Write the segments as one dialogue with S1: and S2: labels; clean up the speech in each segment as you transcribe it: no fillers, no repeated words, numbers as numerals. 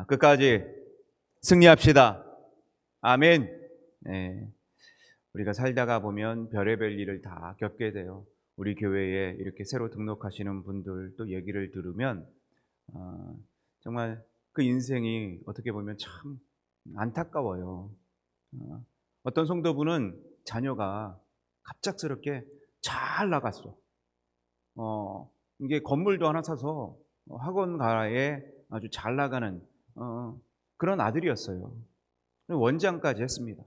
S1: 끝까지 승리합시다. 아멘. 네. 우리가 살다가 보면 별의별 일을 다 겪게 돼요. 우리 교회에 이렇게 새로 등록하시는 분들 또 얘기를 들으면 정말 그 인생이 어떻게 보면 참 안타까워요. 어떤 성도분은 자녀가 갑작스럽게 잘 나갔어. 이게 건물도 하나 사서 학원가에 아주 잘 나가는 그런 아들이었어요. 원장까지 했습니다.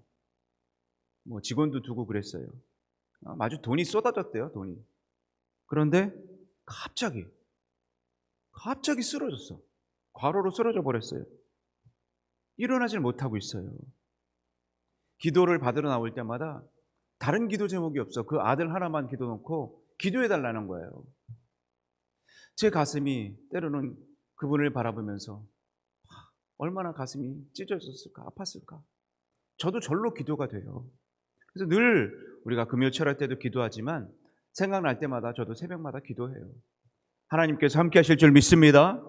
S1: 뭐 직원도 두고 그랬어요. 아주 돈이 쏟아졌대요, 돈이. 그런데 갑자기 쓰러졌어. 과로로 쓰러져 버렸어요. 일어나질 못하고 있어요. 기도를 받으러 나올 때마다 다른 기도 제목이 없어. 그 아들 하나만 기도 놓고 기도해 달라는 거예요. 제 가슴이 때로는 그분을 바라보면서 얼마나 가슴이 찢어졌을까, 아팠을까. 저도 절로 기도가 돼요. 그래서 늘 우리가 금요 철학 때도 기도하지만 생각날 때마다 저도 새벽마다 기도해요. 하나님께서 함께 하실 줄 믿습니다.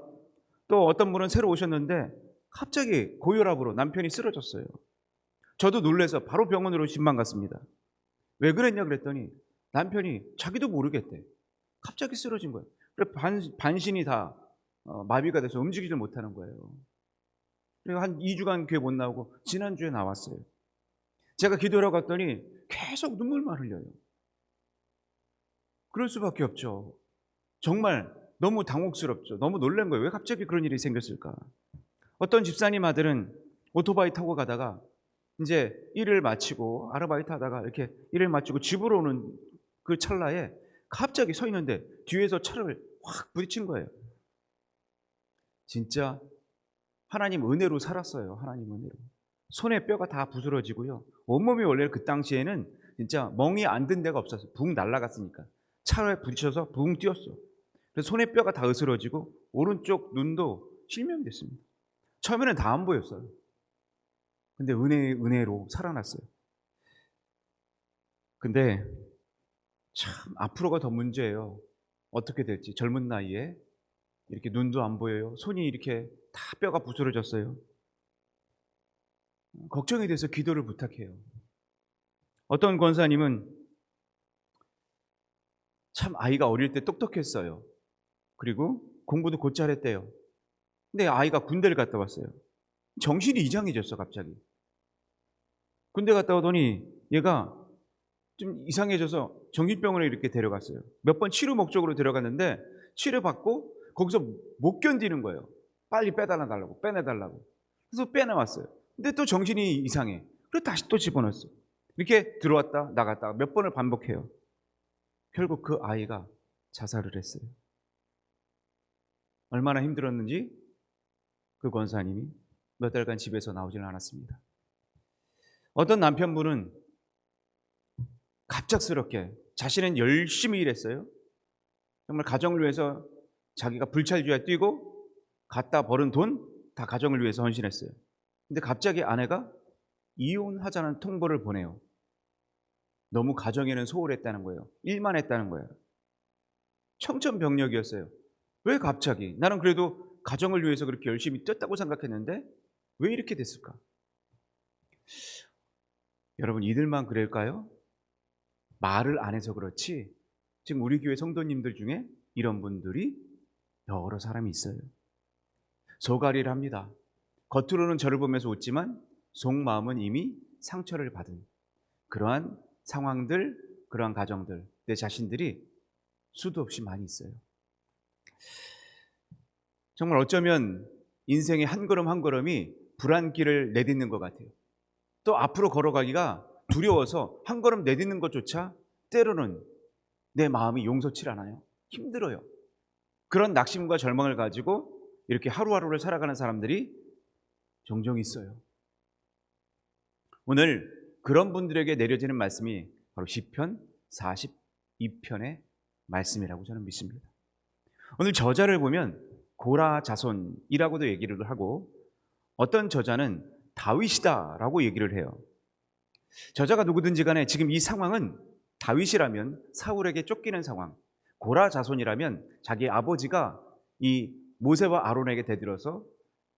S1: 또 어떤 분은 새로 오셨는데 갑자기 고혈압으로 남편이 쓰러졌어요. 저도 놀라서 바로 병원으로 신방 갔습니다. 왜 그랬냐 그랬더니 남편이 자기도 모르겠대. 갑자기 쓰러진 거예요. 그래서 반신이 다 마비가 돼서 움직이지 못하는 거예요. 그리고 한 2주간 교회 못 나오고 지난주에 나왔어요. 제가 기도하러 갔더니 계속 눈물만 흘려요. 그럴 수밖에 없죠. 정말 너무 당혹스럽죠. 너무 놀란 거예요. 왜 갑자기 그런 일이 생겼을까? 어떤 집사님 아들은 오토바이 타고 가다가 이제 일을 마치고 아르바이트 하다가 이렇게 일을 마치고 집으로 오는 그 찰나에 갑자기 서 있는데 뒤에서 차를 확 부딪힌 거예요. 진짜 하나님 은혜로 살았어요. 하나님 은혜로. 손에 뼈가 다 부스러지고요. 온몸이 원래 그 당시에는 진짜 멍이 안 든 데가 없었어요. 붕 날아갔으니까. 차에 부딪혀서 붕 뛰었어. 그래서 손에 뼈가 다 으스러지고 오른쪽 눈도 실명이 됐습니다. 처음에는 다 안 보였어요. 근데 은혜로 살아났어요. 근데 참 앞으로가 더 문제예요. 어떻게 될지. 젊은 나이에 이렇게 눈도 안 보여요. 손이 이렇게 다 뼈가 부스러졌어요. 걱정이 돼서 기도를 부탁해요. 어떤 권사님은 참 아이가 어릴 때 똑똑했어요. 그리고 공부도 곧 잘했대요. 근데 아이가 군대를 갔다 왔어요. 정신이 이상해졌어 갑자기. 군대 갔다 오더니 얘가 좀 이상해져서 정신병원에 이렇게 데려갔어요. 몇 번 치료 목적으로 데려갔는데 치료받고 거기서 못 견디는 거예요. 빨리 빼달라고 빼내달라고. 그래서 빼내왔어요. 근데 또 정신이 이상해. 그래서 다시 또 집어넣었어. 이렇게 들어왔다 나갔다 몇 번을 반복해요. 결국 그 아이가 자살을 했어요. 얼마나 힘들었는지 그 권사님이 몇 달간 집에서 나오지는 않았습니다. 어떤 남편분은 갑작스럽게 자신은 열심히 일했어요. 정말 가정을 위해서 자기가 불찰주에 뛰고 갖다 벌은 돈 다 가정을 위해서 헌신했어요. 근데 갑자기 아내가 이혼하자는 통보를 보내요. 너무 가정에는 소홀했다는 거예요. 일만 했다는 거예요. 청천벽력이었어요. 왜 갑자기? 나는 그래도 가정을 위해서 그렇게 열심히 뛰었다고 생각했는데 왜 이렇게 됐을까? 여러분 이들만 그럴까요? 말을 안 해서 그렇지 지금 우리 교회 성도님들 중에 이런 분들이 여러 사람이 있어요. 소가리를 합니다. 겉으로는 저를 보면서 웃지만 속마음은 이미 상처를 받은 그러한 상황들, 그러한 가정들, 내 자신들이 수도 없이 많이 있어요. 정말 어쩌면 인생의 한 걸음 한 걸음이 불안길을 내딛는 것 같아요. 또 앞으로 걸어가기가 두려워서 한 걸음 내딛는 것조차 때로는 내 마음이 용서치 않아요. 힘들어요. 그런 낙심과 절망을 가지고 이렇게 하루하루를 살아가는 사람들이 종종 있어요. 오늘 그런 분들에게 내려지는 말씀이 바로 시편 42편의 말씀이라고 저는 믿습니다. 오늘 저자를 보면 고라 자손이라고도 얘기를 하고 어떤 저자는 다윗이다라고 얘기를 해요. 저자가 누구든지 간에 지금 이 상황은 다윗이라면 사울에게 쫓기는 상황, 고라 자손이라면 자기 아버지가 이 모세와 아론에게 대들어서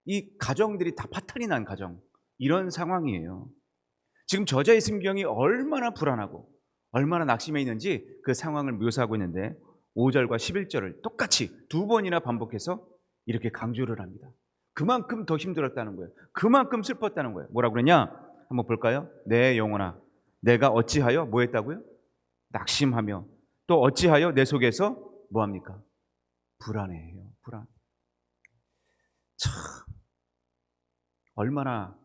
S1: 이 가정들이 다 파탄이 난 가정, 이런 상황이에요. 지금 저자의 심경이 얼마나 불안하고 얼마나 낙심해 있는지 그 상황을 묘사하고 있는데 5절과 11절을 똑같이 두 번이나 반복해서 이렇게 강조를 합니다. 그만큼 더 힘들었다는 거예요. 그만큼 슬펐다는 거예요. 뭐라고 그러냐? 한번 볼까요? 내 영혼아, 내가 어찌하여 뭐 했다고요? 낙심하며 또 어찌하여 내 속에서 뭐합니까? 불안해해요. 불안. 참 얼마나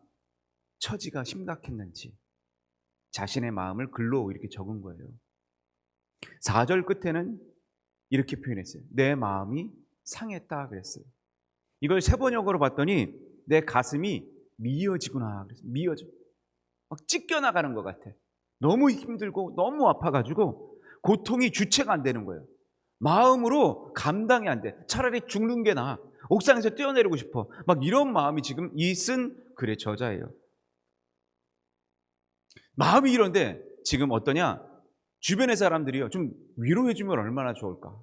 S1: 처지가 심각했는지 자신의 마음을 글로 이렇게 적은 거예요. 4절 끝에는 이렇게 표현했어요. 내 마음이 상했다 그랬어요. 이걸 세번역으로 봤더니 내 가슴이 미어지구나 그랬어요. 미어져. 막 찢겨나가는 것 같아. 너무 힘들고 너무 아파가지고 고통이 주체가 안 되는 거예요. 마음으로 감당이 안 돼. 차라리 죽는 게 나아. 옥상에서 뛰어내리고 싶어. 막 이런 마음이 지금 이 쓴 글의 저자예요. 마음이 이런데 지금 어떠냐? 주변의 사람들이요, 좀 위로해주면 얼마나 좋을까?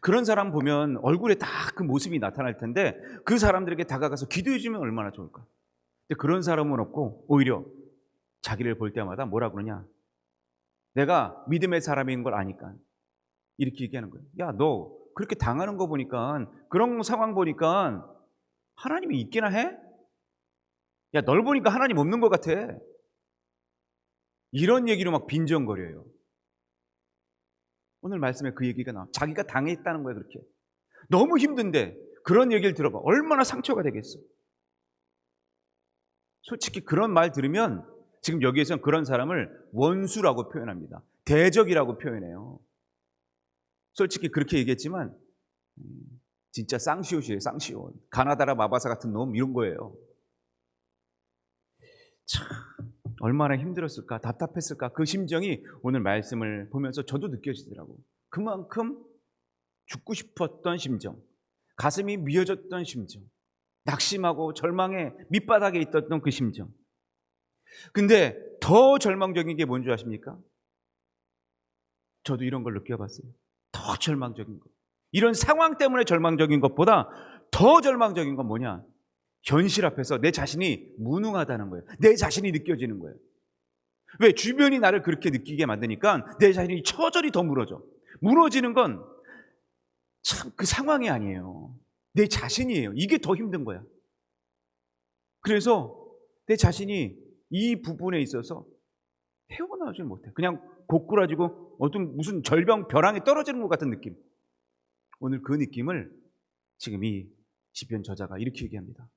S1: 그런 사람 보면 얼굴에 다 그 모습이 나타날 텐데 그 사람들에게 다가가서 기도해주면 얼마나 좋을까? 근데 그런 사람은 없고 오히려 자기를 볼 때마다 뭐라 그러냐? 내가 믿음의 사람인 걸 아니까 이렇게 얘기하는 거예요. 야, 너 그렇게 당하는 거 보니까, 그런 상황 보니까 하나님이 있기나 해? 야, 널 보니까 하나님 없는 것 같아. 이런 얘기로 막 빈정거려요. 오늘 말씀에 그 얘기가 나와. 자기가 당했다는 거예요. 그렇게 너무 힘든데 그런 얘기를 들어봐. 얼마나 상처가 되겠어. 솔직히 그런 말 들으면 지금 여기에서는 그런 사람을 원수라고 표현합니다. 대적이라고 표현해요. 솔직히 그렇게 얘기했지만 진짜 쌍시옷이에요. 쌍시옷. 가나다라 마바사 같은 놈, 이런 거예요. 참 얼마나 힘들었을까, 답답했을까, 그 심정이 오늘 말씀을 보면서 저도 느껴지더라고요. 그만큼 죽고 싶었던 심정, 가슴이 미어졌던 심정, 낙심하고 절망의 밑바닥에 있었던 그 심정. 근데 더 절망적인 게 뭔지 아십니까? 저도 이런 걸 느껴봤어요. 더 절망적인 것, 이런 상황 때문에 절망적인 것보다 더 절망적인 건 뭐냐? 현실 앞에서 내 자신이 무능하다는 거예요. 내 자신이 느껴지는 거예요. 왜? 주변이 나를 그렇게 느끼게 만드니까 내 자신이 처절히 더 무너져. 무너지는 건 참 그 상황이 아니에요. 내 자신이에요. 이게 더 힘든 거야. 그래서 내 자신이 이 부분에 있어서 헤어나오지 못해. 그냥 고꾸라지고 어떤 무슨 절벽 벼랑에 떨어지는 것 같은 느낌. 오늘 그 느낌을 지금 이 시편 저자가 이렇게 얘기합니다.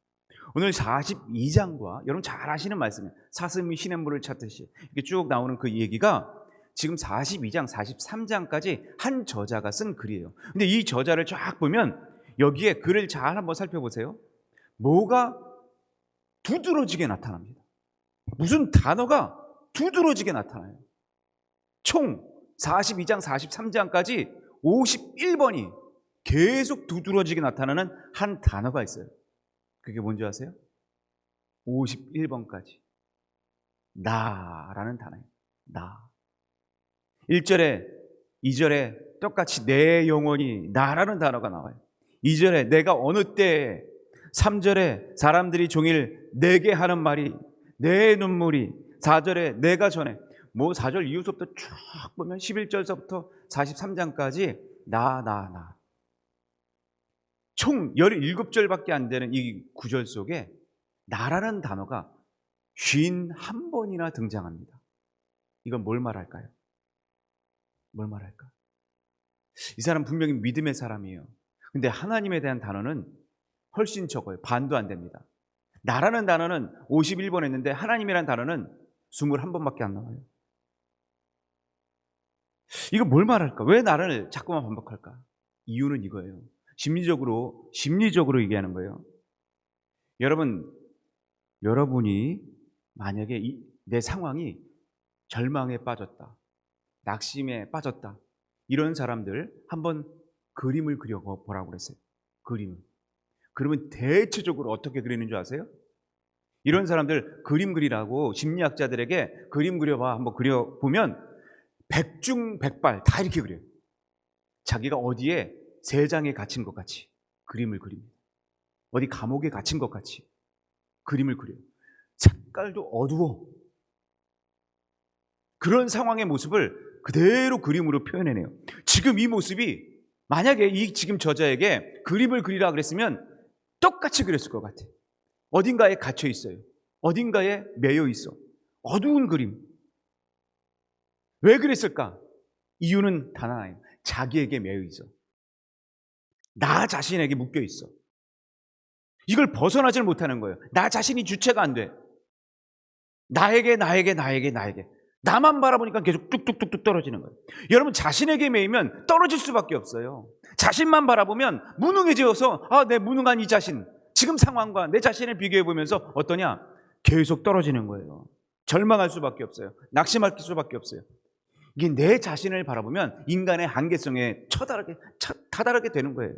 S1: 오늘 42장과 여러분 잘 아시는 말씀이에요. 사슴이 시냇물을 찾듯이 이렇게 쭉 나오는 그 얘기가 지금 42장, 43장까지 한 저자가 쓴 글이에요. 근데 이 저자를 쫙 보면 여기에 글을 잘 한번 살펴보세요. 뭐가 두드러지게 나타납니다. 무슨 단어가 두드러지게 나타나요. 총 42장, 43장까지 51번이 계속 두드러지게 나타나는 한 단어가 있어요. 그게 뭔지 아세요? 51번까지 나라는 단어예요. 나. 1절에 2절에 똑같이 내 영혼이 나라는 단어가 나와요. 2절에 내가 어느 때에, 3절에 사람들이 종일 내게 하는 말이 내 눈물이, 4절에 내가 전에, 뭐 4절 이후서부터 쭉 보면 11절서부터 43장까지 나. 총 17절밖에 안 되는 이 구절 속에 나라는 단어가 51번이나 등장합니다. 이건 뭘 말할까요? 뭘 말할까? 이 사람 분명히 믿음의 사람이에요. 근데 하나님에 대한 단어는 훨씬 적어요. 반도 안 됩니다. 나라는 단어는 51번 했는데 하나님이라는 단어는 21번밖에 안 나와요. 이거 뭘 말할까? 왜 나를 자꾸만 반복할까? 이유는 이거예요. 심리적으로 얘기하는 거예요. 여러분이 만약에 내 상황이 절망에 빠졌다, 낙심에 빠졌다, 이런 사람들 한번 그림을 그려보라고 그랬어요. 그림을. 그러면 대체적으로 어떻게 그리는 줄 아세요? 이런 사람들 그림 그리라고 심리학자들에게 그림 그려봐 한번 그려보면 백중백발 다 이렇게 그려요. 자기가 어디에 세 장에 갇힌 것 같이 그림을 그립니다. 어디 감옥에 갇힌 것 같이 그림을 그려요. 색깔도 어두워. 그런 상황의 모습을 그대로 그림으로 표현해내요. 지금 이 모습이 만약에 이 지금 저자에게 그림을 그리라 그랬으면 똑같이 그렸을 것 같아. 어딘가에 갇혀 있어요. 어딘가에 매여 있어. 어두운 그림. 왜 그랬을까? 이유는 단 하나예요. 자기에게 매여 있어. 나 자신에게 묶여 있어. 이걸 벗어나질 못하는 거예요. 나 자신이 주체가 안 돼. 나에게. 나만 바라보니까 계속 뚝뚝뚝뚝 떨어지는 거예요. 여러분, 자신에게 매이면 떨어질 수밖에 없어요. 자신만 바라보면 무능해져서 내 무능한 이 자신, 지금 상황과 내 자신을 비교해 보면서 어떠냐? 계속 떨어지는 거예요. 절망할 수밖에 없어요. 낙심할 수밖에 없어요. 이게 내 자신을 바라보면 인간의 한계성에 다다르게 되는 거예요.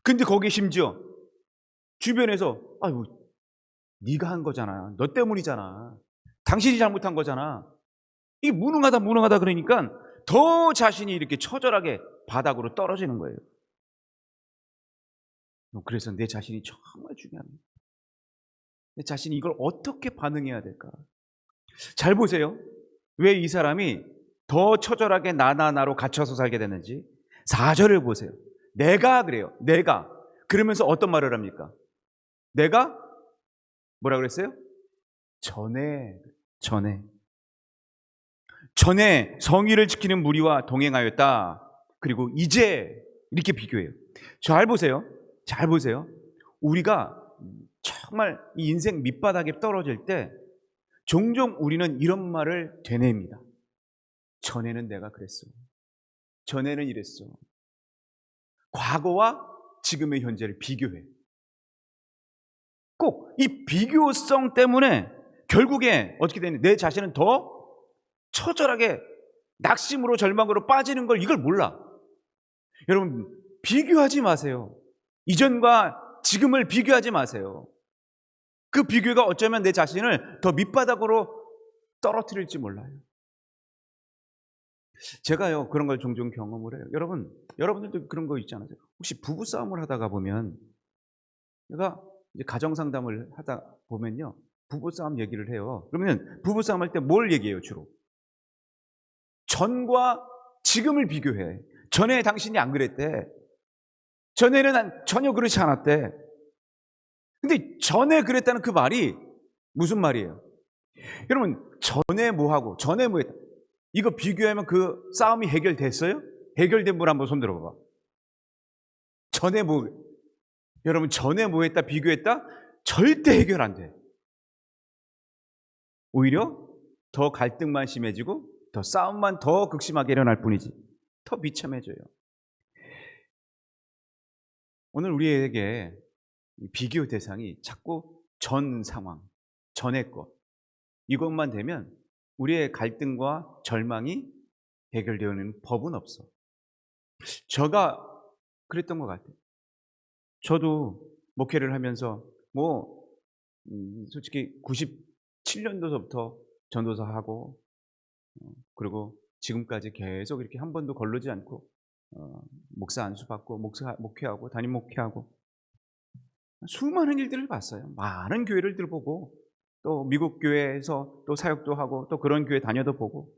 S1: 근데 거기 심지어 주변에서 아유, 네가 한 거잖아. 너 때문이잖아. 당신이 잘못한 거잖아. 이게 무능하다 그러니까 더 자신이 이렇게 처절하게 바닥으로 떨어지는 거예요. 그래서 내 자신이 정말 중요합니다. 내 자신이 이걸 어떻게 반응해야 될까? 잘 보세요. 왜 이 사람이 더 처절하게 나로 갇혀서 살게 됐는지 4절을 보세요. 내가 그래요. 내가. 그러면서 어떤 말을 합니까? 내가 뭐라 그랬어요? 전에 성의를 지키는 무리와 동행하였다. 그리고 이제 이렇게 비교해요. 잘 보세요. 우리가 정말 이 인생 밑바닥에 떨어질 때 종종 우리는 이런 말을 되뇌입니다. 전에는 내가 그랬어. 전에는 이랬어. 과거와 지금의 현재를 비교해. 꼭 이 비교성 때문에 결국에 어떻게 되냐? 내 자신은 더 처절하게 낙심으로 절망으로 빠지는 걸 이걸 몰라. 여러분, 비교하지 마세요. 이전과 지금을 비교하지 마세요. 그 비교가 어쩌면 내 자신을 더 밑바닥으로 떨어뜨릴지 몰라요. 제가요, 그런 걸 종종 경험을 해요. 여러분들도 그런 거 있지 않으세요? 혹시 부부싸움을 하다가 보면, 제가 이제 가정상담을 하다 보면요, 부부싸움 얘기를 해요. 그러면 부부싸움 할 때 뭘 얘기해요, 주로? 전과 지금을 비교해. 전에 당신이 안 그랬대. 전에는 전혀 그렇지 않았대. 근데 전에 그랬다는 그 말이 무슨 말이에요? 여러분, 전에 뭐 하고, 전에 뭐 했다. 이거 비교하면 그 싸움이 해결됐어요? 해결된 분 한번 손 들어봐. 여러분, 전에 뭐 했다, 비교했다? 절대 해결 안 돼. 오히려 더 갈등만 심해지고, 더 싸움만 더 극심하게 일어날 뿐이지. 더 비참해져요. 오늘 우리에게 비교 대상이 자꾸 전 상황, 전의 것, 이것만 되면 우리의 갈등과 절망이 해결되는 법은 없어. 제가 그랬던 것 같아요. 저도 목회를 하면서 솔직히 97년도서부터 전도사 하고 그리고 지금까지 계속 이렇게 한 번도 거르지 않고 목사 안수 받고 목회하고 담임 목회하고 수많은 일들을 봤어요. 많은 교회를 들보고 또 미국 교회에서 또 사역도 하고 또 그런 교회 다녀도 보고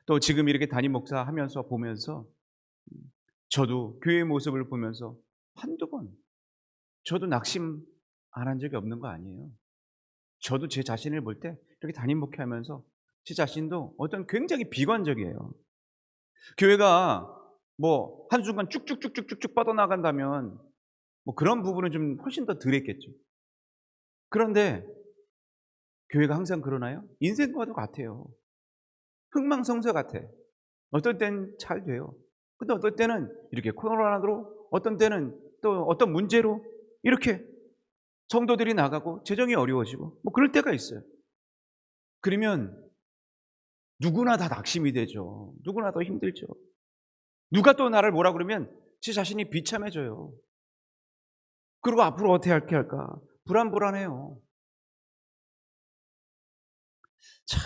S1: 또 지금 이렇게 담임 목사 하면서 보면서 저도 교회의 모습을 보면서 한두 번 저도 낙심 안 한 적이 없는 거 아니에요. 저도 제 자신을 볼 때 이렇게 담임 목회하면서 제 자신도 어떤 굉장히 비관적이에요. 교회가 한순간 쭉쭉쭉쭉쭉 뻗어나간다면 그런 부분은 좀 훨씬 더 덜했겠죠. 그런데 교회가 항상 그러나요? 인생과도 같아요. 흥망성쇠 같아. 어떨 땐 잘 돼요. 근데 어떨 때는 이렇게 코로나로, 어떤 때는 또 어떤 문제로 이렇게 성도들이 나가고 재정이 어려워지고 그럴 때가 있어요. 그러면 누구나 다 낙심이 되죠. 누구나 더 힘들죠. 누가 또 나를 뭐라 그러면 제 자신이 비참해져요. 그리고 앞으로 어떻게 할까? 불안해요. 참,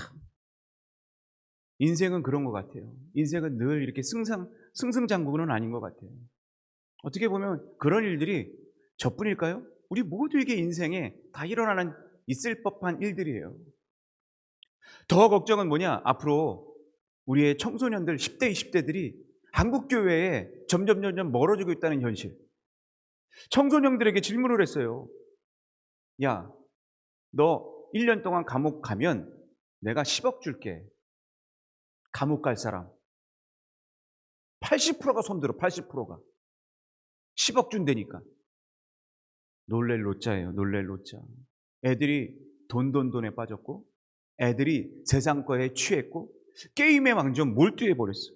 S1: 인생은 그런 것 같아요. 인생은 늘 이렇게 승승장구는 아닌 것 같아요. 어떻게 보면 그런 일들이 저뿐일까요? 우리 모두에게 인생에 다 일어나는 있을 법한 일들이에요. 더 걱정은 뭐냐? 앞으로 우리의 청소년들 10대, 20대들이 한국교회에 점점 멀어지고 있다는 현실. 청소년들에게 질문을 했어요. 야, 너 1년 동안 감옥 가면 내가 10억 줄게. 감옥 갈 사람. 80%가 손들어, 80%가. 10억 준다니까. 놀랄 노자예요, 놀랄 노자. 애들이 돈에 빠졌고, 애들이 세상 거에 취했고, 게임에 완전 몰두해버렸어.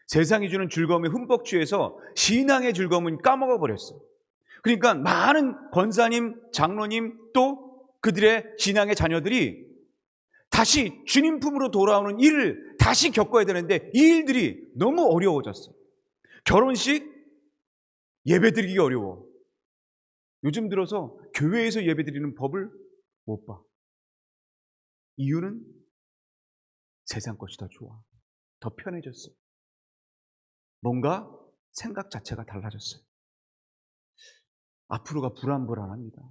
S1: 세상이 주는 즐거움에 흠뻑 취해서 신앙의 즐거움은 까먹어버렸어. 그러니까 많은 권사님, 장로님, 또 그들의 신앙의 자녀들이 다시 주님 품으로 돌아오는 일을 다시 겪어야 되는데 이 일들이 너무 어려워졌어. 결혼식 예배드리기 어려워. 요즘 들어서 교회에서 예배드리는 법을 못 봐. 이유는 세상 것이 더 좋아. 더 편해졌어. 뭔가 생각 자체가 달라졌어요. 앞으로가 불안합니다.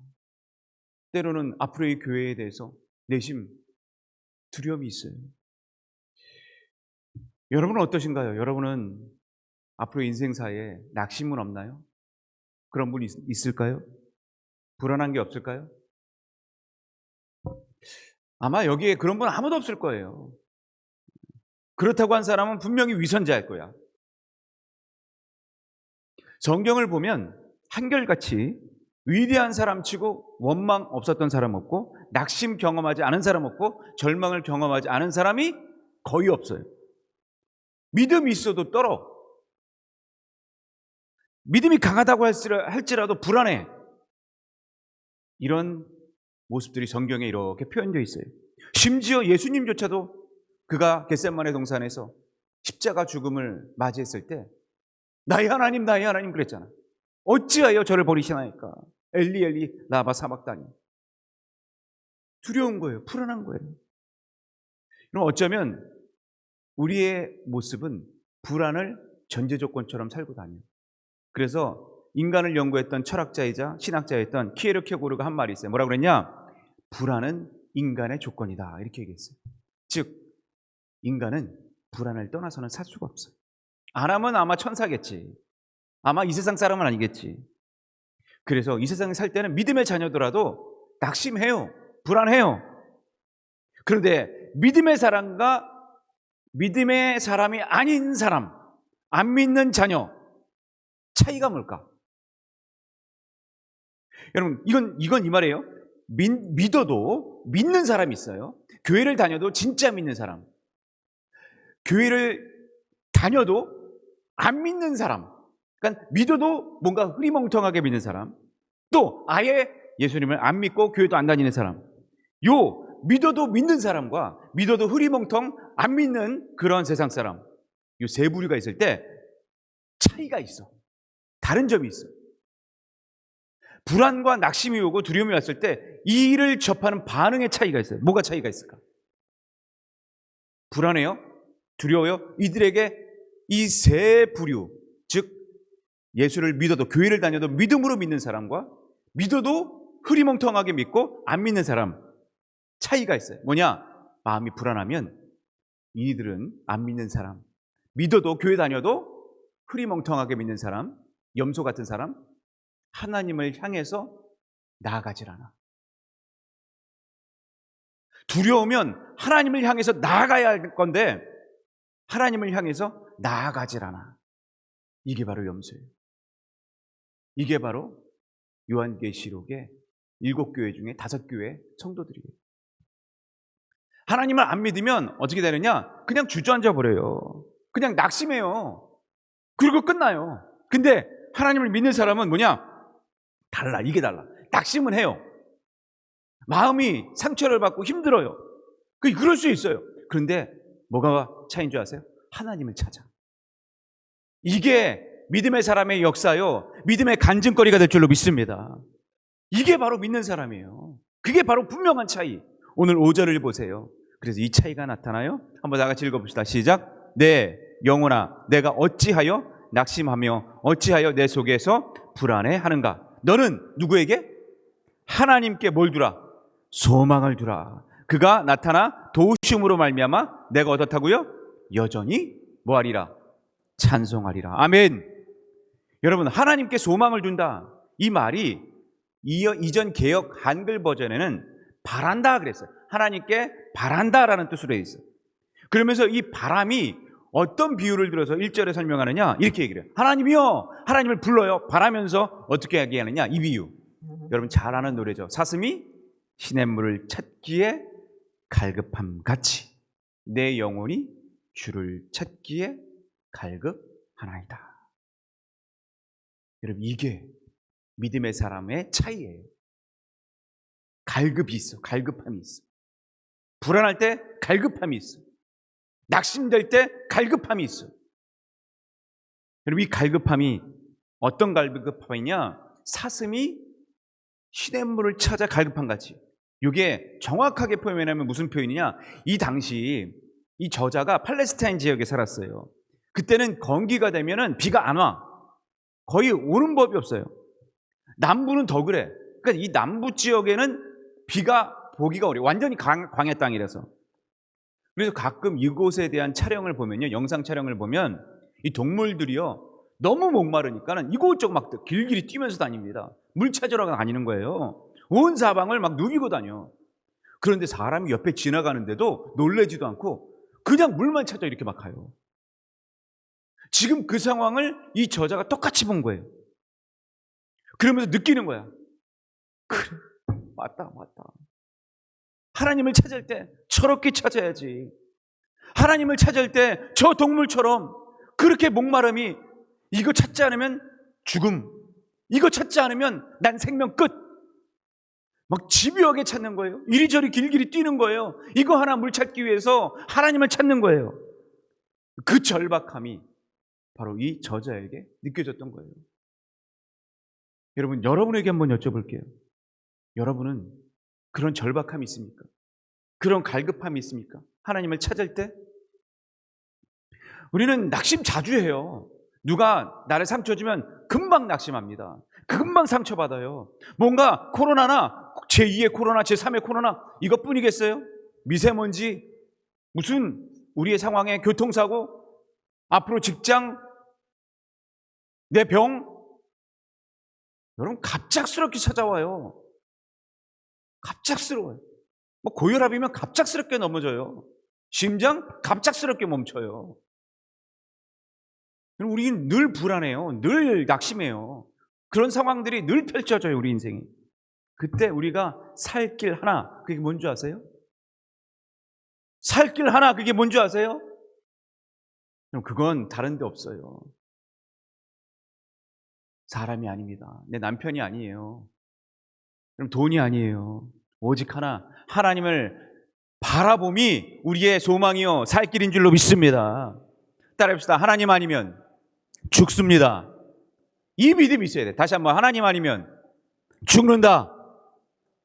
S1: 때로는 앞으로의 교회에 대해서 내심 두려움이 있어요. 여러분은 어떠신가요? 여러분은 앞으로 인생사에 낙심은 없나요? 그런 분이 있을까요? 불안한 게 없을까요? 아마 여기에 그런 분 아무도 없을 거예요. 그렇다고 한 사람은 분명히 위선자일 거야. 성경을 보면 한결같이 위대한 사람 치고 원망 없었던 사람 없고, 낙심 경험하지 않은 사람 없고, 절망을 경험하지 않은 사람이 거의 없어요. 믿음이 있어도 떨어. 믿음이 강하다고 할지라도 불안해. 이런 모습들이 성경에 이렇게 표현되어 있어요. 심지어 예수님조차도 그가 겟세마네 동산에서 십자가 죽음을 맞이했을 때 나의 하나님 그랬잖아. 어찌하여 저를 버리시나이까. 엘리 엘리 라마 사박다니. 두려운 거예요. 불안한 거예요. 그럼 어쩌면 우리의 모습은 불안을 전제 조건처럼 살고 다녀요. 그래서 인간을 연구했던 철학자이자 신학자였던 키에르케고르가 한 말이 있어요. 뭐라고 그랬냐? 불안은 인간의 조건이다. 이렇게 얘기했어요. 즉 인간은 불안을 떠나서는 살 수가 없어요. 안 하면 아마 천사겠지. 아마 이 세상 사람은 아니겠지. 그래서 이 세상에 살 때는 믿음의 자녀더라도 낙심해요. 불안해요. 그런데 믿음의 사람과 믿음의 사람이 아닌 사람, 안 믿는 자녀, 차이가 뭘까? 여러분, 이건 이 말이에요. 믿어도 믿는 사람이 있어요. 교회를 다녀도 진짜 믿는 사람. 교회를 다녀도 안 믿는 사람. 그러니까 믿어도 뭔가 흐리멍텅하게 믿는 사람. 또 아예 예수님을 안 믿고 교회도 안 다니는 사람. 요 믿어도 믿는 사람과 믿어도 흐리멍텅 안 믿는 그런 세상 사람. 요 세 부류가 있을 때 차이가 있어. 다른 점이 있어. 불안과 낙심이 오고 두려움이 왔을 때 이 일을 접하는 반응의 차이가 있어요. 뭐가 차이가 있을까? 불안해요? 두려워요? 이들에게 이 세 부류, 즉 예수를 믿어도 교회를 다녀도 믿음으로 믿는 사람과 믿어도 흐리멍텅하게 믿고 안 믿는 사람 차이가 있어요. 뭐냐? 마음이 불안하면 이들은 안 믿는 사람, 믿어도 교회 다녀도 흐리멍텅하게 믿는 사람, 염소 같은 사람, 하나님을 향해서 나아가질 않아. 두려우면 하나님을 향해서 나아가야 할 건데 하나님을 향해서 나아가질 않아. 이게 바로 염소예요. 이게 바로 요한계시록의 7교회 중에 5교회 성도들이에요. 하나님을 안 믿으면 어떻게 되느냐? 그냥 주저앉아 버려요. 그냥 낙심해요. 그리고 끝나요. 근데 하나님을 믿는 사람은 뭐냐? 달라. 이게 달라. 낙심은 해요. 마음이 상처를 받고 힘들어요. 그럴 수 있어요. 그런데 뭐가 차이인 줄 아세요? 하나님을 찾아. 이게 믿음의 사람의 역사요, 믿음의 간증거리가 될 줄로 믿습니다. 이게 바로 믿는 사람이에요. 그게 바로 분명한 차이. 오늘 5절을 보세요. 그래서 이 차이가 나타나요. 한번 다 같이 읽어봅시다. 시작. 내 영혼아, 내가 어찌하여 낙심하며 어찌하여 내 속에서 불안해하는가? 너는 누구에게? 하나님께 뭘 두라? 소망을 두라. 그가 나타나 도우심으로 말미암아 내가 어떻다고요? 여전히 뭐하리라? 찬송하리라. 아멘. 여러분, 하나님께 소망을 둔다, 이 말이 이전 개역 한글 버전에는 바란다 그랬어요. 하나님께 바란다라는 뜻으로 되어 있어요. 그러면서 이 바람이 어떤 비유를 들어서 1절에 설명하느냐, 이렇게 얘기를 해요. 하나님이요, 하나님을 불러요. 바라면서 어떻게 얘기하느냐, 이 비유 여러분 잘 아는 노래죠. 사슴이 시냇물을 찾기에 갈급함 같이 내 영혼이 주를 찾기에 갈급하나이다. 여러분, 이게 믿음의 사람의 차이예요. 갈급이 있어. 갈급함이 있어. 불안할 때 갈급함이 있어. 낙심될 때 갈급함이 있어. 여러분, 이 갈급함이 어떤 갈급함이냐? 사슴이 시냇물을 찾아 갈급한 같이. 이게 정확하게 표현하면 무슨 표현이냐? 이 당시 이 저자가 팔레스타인 지역에 살았어요. 그때는 건기가 되면은 비가 안 와. 거의 오는 법이 없어요. 남부는 더 그래. 그러니까 이 남부 지역에는 비가 보기가 어려워. 완전히 광야 땅이라서. 그래서 가끔 이곳에 대한 촬영을 보면요, 영상 촬영을 보면 이 동물들이요 너무 목마르니까는 이곳저곳 막 길길이 뛰면서 다닙니다. 물 찾으러 다니는 거예요. 온 사방을 막 누비고 다녀. 그런데 사람이 옆에 지나가는데도 놀래지도 않고 그냥 물만 찾아 이렇게 막 가요. 지금 그 상황을 이 저자가 똑같이 본 거예요. 그러면서 느끼는 거야. 그래, 맞다. 하나님을 찾을 때 저렇게 찾아야지. 하나님을 찾을 때 저 동물처럼 그렇게 목마름이, 이거 찾지 않으면 죽음, 이거 찾지 않으면 난 생명 끝, 막 집요하게 찾는 거예요. 이리저리 길길이 뛰는 거예요. 이거 하나 물 찾기 위해서 하나님을 찾는 거예요. 그 절박함이 바로 이 저자에게 느껴졌던 거예요. 여러분, 여러분에게 한번 여쭤볼게요. 여러분은 그런 절박함이 있습니까? 그런 갈급함이 있습니까? 하나님을 찾을 때? 우리는 낙심 자주 해요. 누가 나를 상처주면 금방 낙심합니다. 금방 상처받아요. 뭔가 코로나나 제2의 코로나, 제3의 코로나 이것뿐이겠어요? 미세먼지, 무슨 우리의 상황에 교통사고, 앞으로 직장, 내 병, 여러분 갑작스럽게 찾아와요. 갑작스러워요. 뭐 고혈압이면 갑작스럽게 넘어져요. 심장 갑작스럽게 멈춰요. 우리는 늘 불안해요. 늘 낙심해요. 그런 상황들이 늘 펼쳐져요, 우리 인생에. 그때 우리가 살 길 하나, 그게 뭔지 아세요? 살 길 하나, 그게 뭔지 아세요? 그건 다른 데 없어요. 사람이 아닙니다. 내 남편이 아니에요. 그럼 돈이 아니에요. 오직 하나, 하나님을 바라봄이 우리의 소망이요 살 길인 줄로 믿습니다. 따라합시다. 하나님 아니면 죽습니다. 이 믿음이 있어야 돼. 다시 한번, 하나님 아니면 죽는다.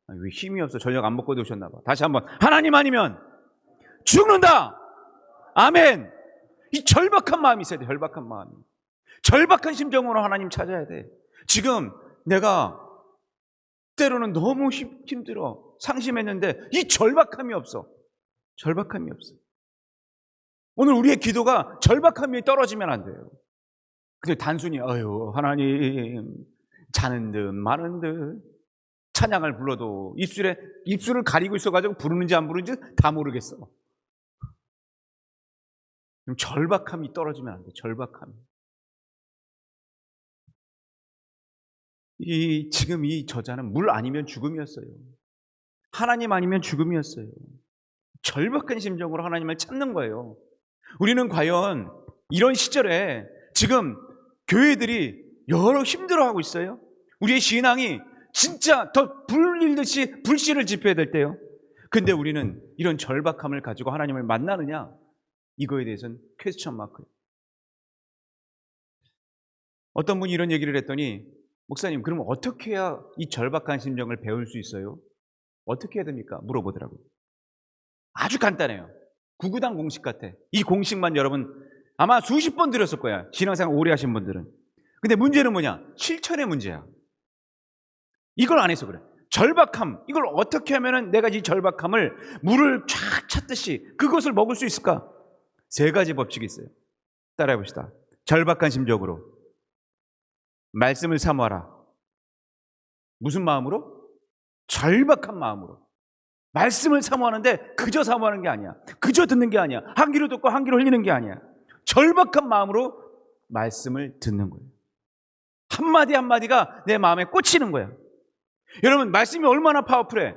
S1: 왜 힘이 없어? 저녁 안 먹고 오셨나 봐. 다시 한번, 하나님 아니면 죽는다. 아멘. 이 절박한 마음이 있어야 돼. 절박한 마음이. 절박한 심정으로 하나님 찾아야 돼. 지금 내가 때로는 너무 힘들어, 상심했는데 이 절박함이 없어. 절박함이 없어. 오늘 우리의 기도가 절박함이 떨어지면 안 돼요. 근데 단순히 하나님 자는 듯 마는 듯 찬양을 불러도 입술을 가리고 있어가지고 부르는지 안 부르는지 다 모르겠어. 그럼 절박함이 떨어지면 안 돼. 절박함이. 지금 이 저자는 물 아니면 죽음이었어요. 하나님 아니면 죽음이었어요. 절박한 심정으로 하나님을 찾는 거예요. 우리는 과연 이런 시절에 지금 교회들이 여러 힘들어하고 있어요. 우리의 신앙이 진짜 더 불릴듯이 불씨를 지펴야 될 때요. 근데 우리는 이런 절박함을 가지고 하나님을 만나느냐? 이거에 대해서는 퀘스천 마크예요. 어떤 분이 이런 얘기를 했더니, 목사님, 그럼 어떻게 해야 이 절박한 심정을 배울 수 있어요? 어떻게 해야 됩니까? 물어보더라고요. 아주 간단해요. 구구단 공식 같아. 이 공식만 여러분 아마 수십 번 들었을 거야, 신앙생활 오래 하신 분들은. 근데 문제는 뭐냐? 실천의 문제야. 이걸 안 해서 그래. 절박함, 이걸 어떻게 하면은 내가 이 절박함을 물을 쫙 찼듯이 그것을 먹을 수 있을까? 3가지 법칙이 있어요. 따라해 봅시다. 절박한 심적으로 말씀을 사모하라. 무슨 마음으로? 절박한 마음으로. 말씀을 사모하는데 그저 사모하는 게 아니야. 그저 듣는 게 아니야. 한 귀로 듣고 한 귀로 흘리는 게 아니야. 절박한 마음으로 말씀을 듣는 거예요. 한마디 한마디가 내 마음에 꽂히는 거야. 여러분, 말씀이 얼마나 파워풀해.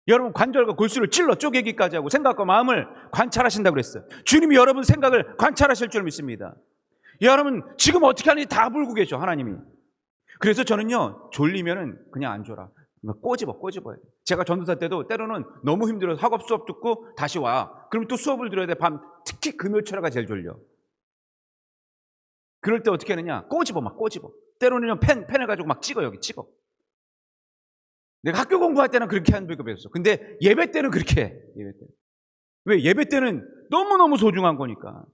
S1: 여러분, 관절과 골수를 찔러 쪼개기까지 하고 생각과 마음을 관찰하신다고 그랬어요. 주님이 여러분 생각을 관찰하실 줄 믿습니다. 여러분 지금 어떻게 하는지 다 불고 계셔, 하나님이. 그래서 저는요, 졸리면은 그냥 안 졸아. 꼬집어야 돼. 제가 전도사 때도 때로는 너무 힘들어서 학업 수업 듣고 다시 와. 그럼 또 수업을 들어야 돼. 밤, 특히 금요철에가 제일 졸려. 그럴 때 어떻게 하느냐? 꼬집어. 때로는요, 펜을 가지고 막 찍어, 여기 찍어. 내가 학교 공부할 때는 그렇게 하는 거 배웠어. 근데 예배 때는 그렇게 해. 예배 때. 왜? 예배 때는 너무너무 소중한 거니까.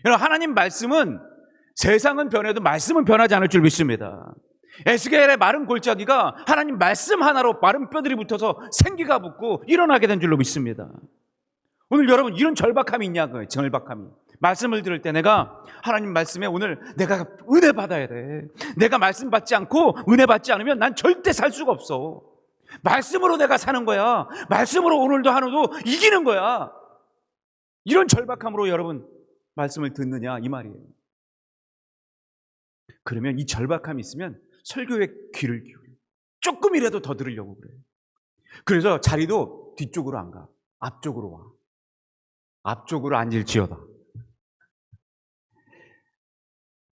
S1: 여러분, 하나님 말씀은 세상은 변해도 말씀은 변하지 않을 줄 믿습니다. 에스겔의 마른 골짜기가 하나님 말씀 하나로 마른 뼈들이 붙어서 생기가 붙고 일어나게 된 줄로 믿습니다. 오늘 여러분 이런 절박함이 있냐고요. 절박함이. 말씀을 들을 때 내가 하나님 말씀에 오늘 내가 은혜 받아야 돼. 내가 말씀 받지 않고 은혜 받지 않으면 난 절대 살 수가 없어. 말씀으로 내가 사는 거야. 말씀으로 오늘도 하루도 이기는 거야. 이런 절박함으로 여러분 말씀을 듣느냐 이 말이에요. 그러면 이 절박함이 있으면 설교에 귀를 기울여. 조금이라도 더 들으려고 그래. 그래서 자리도 뒤쪽으로 안 가. 앞쪽으로 와. 앞쪽으로 앉을지어다.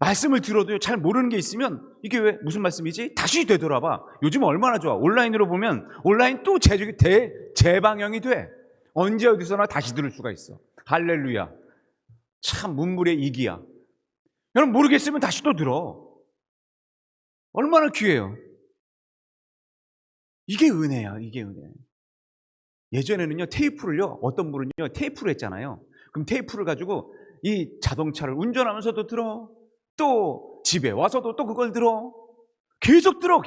S1: 말씀을 들어도 잘 모르는 게 있으면 이게 왜 무슨 말씀이지? 다시 되돌아봐. 요즘 얼마나 좋아. 온라인으로 보면 온라인 또 재방영이 돼. 언제 어디서나 다시 들을 수가 있어. 할렐루야. 참 문물의 이기야. 여러분 모르겠으면 다시 또 들어. 얼마나 귀해요. 이게 은혜야. 이게 은혜. 예전에는요, 테이프를요, 어떤 분은요, 테이프를 했잖아요. 그럼 테이프를 가지고 이 자동차를 운전하면서도 들어. 또 집에 와서도 또 그걸 들어. 계속 들어.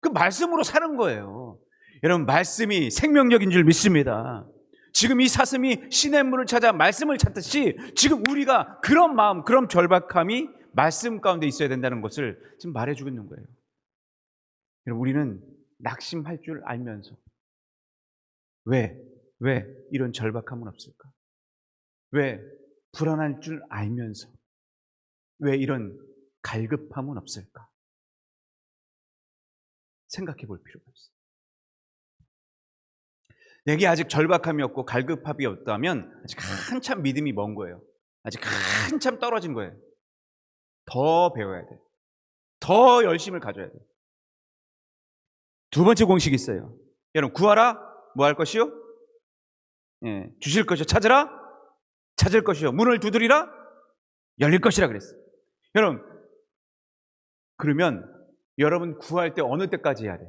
S1: 그 말씀으로 사는 거예요. 여러분, 말씀이 생명력인 줄 믿습니다. 지금 이 사슴이 시냇물을 찾아 말씀을 찾듯이 지금 우리가 그런 마음, 그런 절박함이 말씀 가운데 있어야 된다는 것을 지금 말해주고 있는 거예요. 여러분, 우리는 낙심할 줄 알면서 왜 이런 절박함은 없을까? 왜 불안할 줄 알면서 왜 이런 갈급함은 없을까? 생각해 볼 필요가 있어요. 내게 아직 절박함이 없고 갈급함이 없다면 아직 한참 믿음이 먼 거예요. 아직 한참 떨어진 거예요. 더 배워야 돼. 더 열심을 가져야 돼. 2번째 공식이 있어요. 여러분, 구하라. 뭐 할 것이요? 주실 것이요. 찾으라. 찾을 것이요. 문을 두드리라. 열릴 것이라 그랬어요. 여러분, 그러면 여러분 구할 때 어느 때까지 해야 돼?